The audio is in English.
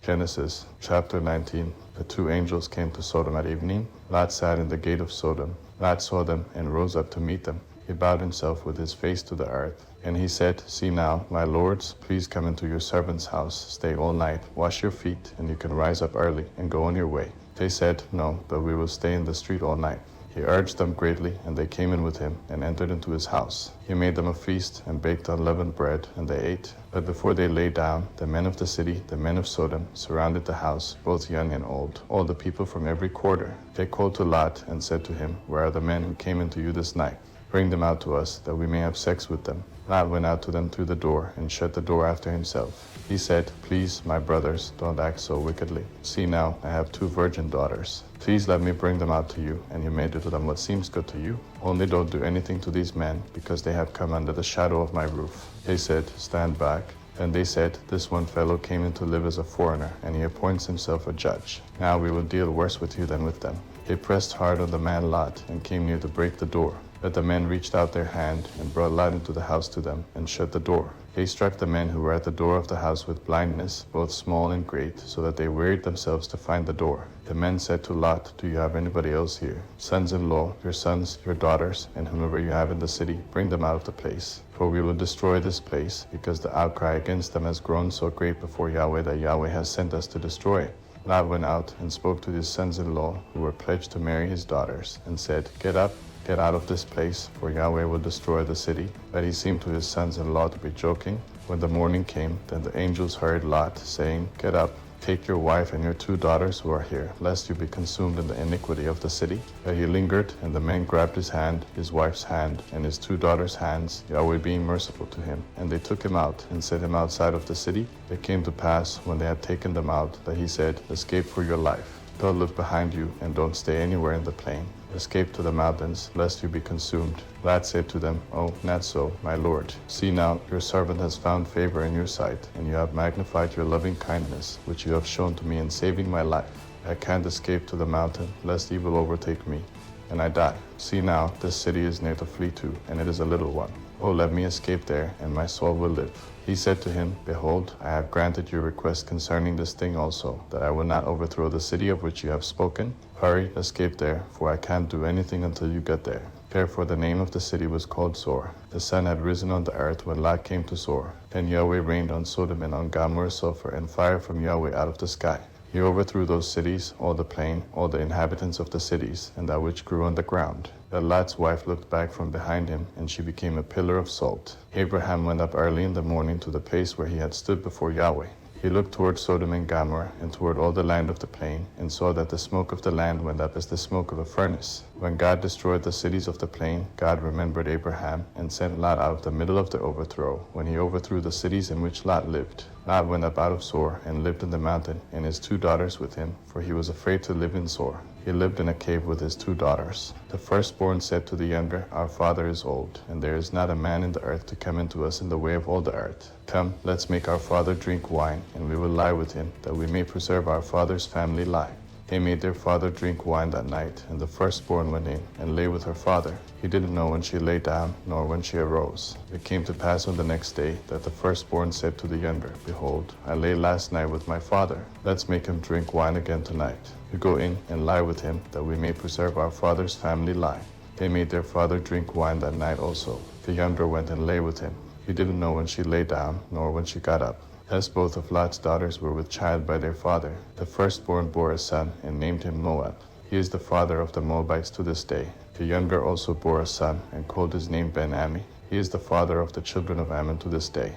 Genesis chapter 19. The two angels came to Sodom at evening. Lot sat in the gate of Sodom. Lot saw them and rose up to meet them. He bowed himself with his face to the earth. And he said, "See now, my lords, please come into your servant's house, stay all night, wash your feet, and you can rise up early and go on your way." They said, "No, but we will stay in the street all night." He urged them greatly, and they came in with him and entered into his house. He made them a feast and baked unleavened bread, and they ate. But before they lay down, the men of the city, the men of Sodom, surrounded the house, both young and old, all the people from every quarter. They called to Lot and said to him, "Where are the men who came into you this night? Bring them out to us, that we may have sex with them." Lot went out to them through the door and shut the door after himself. He said, "Please, my brothers, don't act so wickedly. See now, I have 2 virgin daughters. Please let me bring them out to you, and you may do to them what seems good to you. Only don't do anything to these men, because they have come under the shadow of my roof." They said, "Stand back." And they said, "This one fellow came in to live as a foreigner, and he appoints himself a judge. Now we will deal worse with you than with them." They pressed hard on the man Lot, and came near to break the door. But the men reached out their hand, and brought Lot into the house to them, and shut the door. They struck the men who were at the door of the house with blindness, both small and great, so that they wearied themselves to find the door. The men said to Lot, "Do you have anybody else here? Sons-in-law, your sons, your daughters, and whomever you have in the city, bring them out of the place. For we will destroy this place, because the outcry against them has grown so great before Yahweh that Yahweh has sent us to destroy it." Lot went out and spoke to his sons-in-law, who were pledged to marry his daughters, and said, "Get up, get out of this place, for Yahweh will destroy the city." But he seemed to his sons-in-law to be joking. When the morning came, then the angels hurried Lot, saying, "Get up, take your wife and your 2 daughters who are here, lest you be consumed in the iniquity of the city." But he lingered, and the men grabbed his hand, his wife's hand, and his 2 daughters' hands, Yahweh being merciful to him. And they took him out, and set him outside of the city. It came to pass, when they had taken them out, that he said, "Escape for your life. Don't look behind you, and don't stay anywhere in the plain. Escape to the mountains, lest you be consumed." Lot said to them, "Oh, not so, my lord. See now, your servant has found favor in your sight, and you have magnified your loving kindness, which you have shown to me in saving my life. I can't escape to the mountain, lest evil overtake me, and I die. See now, this city is near to flee to, and it is a little one. Oh, let me escape there, and my soul will live." He said to him, "Behold, I have granted your request concerning this thing also, that I will not overthrow the city of which you have spoken. Hurry, escape there, for I can't do anything until you get there." Therefore the name of the city was called Zoar. The sun had risen on the earth when Lot came to Zoar. Then Yahweh rained on Sodom and on Gomorrah sulfur and fire from Yahweh out of the sky. He overthrew those cities, all the plain, all the inhabitants of the cities, and that which grew on the ground. But Lot's wife looked back from behind him, and she became a pillar of salt. Abraham went up early in the morning to the place where he had stood before Yahweh. He looked toward Sodom and Gomorrah, and toward all the land of the plain, and saw that the smoke of the land went up as the smoke of a furnace. When God destroyed the cities of the plain, God remembered Abraham, and sent Lot out of the middle of the overthrow, when he overthrew the cities in which Lot lived. Lot went up out of Zoar, and lived in the mountain, and his 2 daughters with him, for he was afraid to live in Zoar. He lived in a cave with his 2 daughters. The firstborn said to the younger, "Our father is old, and there is not a man in the earth to come into us in the way of all the earth. Come, let's make our father drink wine, and we will lie with him, that we may preserve our father's family line." They made their father drink wine that night, and the firstborn went in and lay with her father. He didn't know when she lay down, nor when she arose. It came to pass on the next day that the firstborn said to the younger, "Behold, I lay last night with my father. Let's make him drink wine again tonight. You go in and lie with him, that we may preserve our father's family line." They made their father drink wine that night also. The younger went and lay with him. He didn't know when she lay down, nor when she got up. Thus both of Lot's daughters were with child by their father. The firstborn bore a son, and named him Moab. He is the father of the Moabites to this day. The younger also bore a son, and called his name Ben-Ammi. He is the father of the children of Ammon to this day.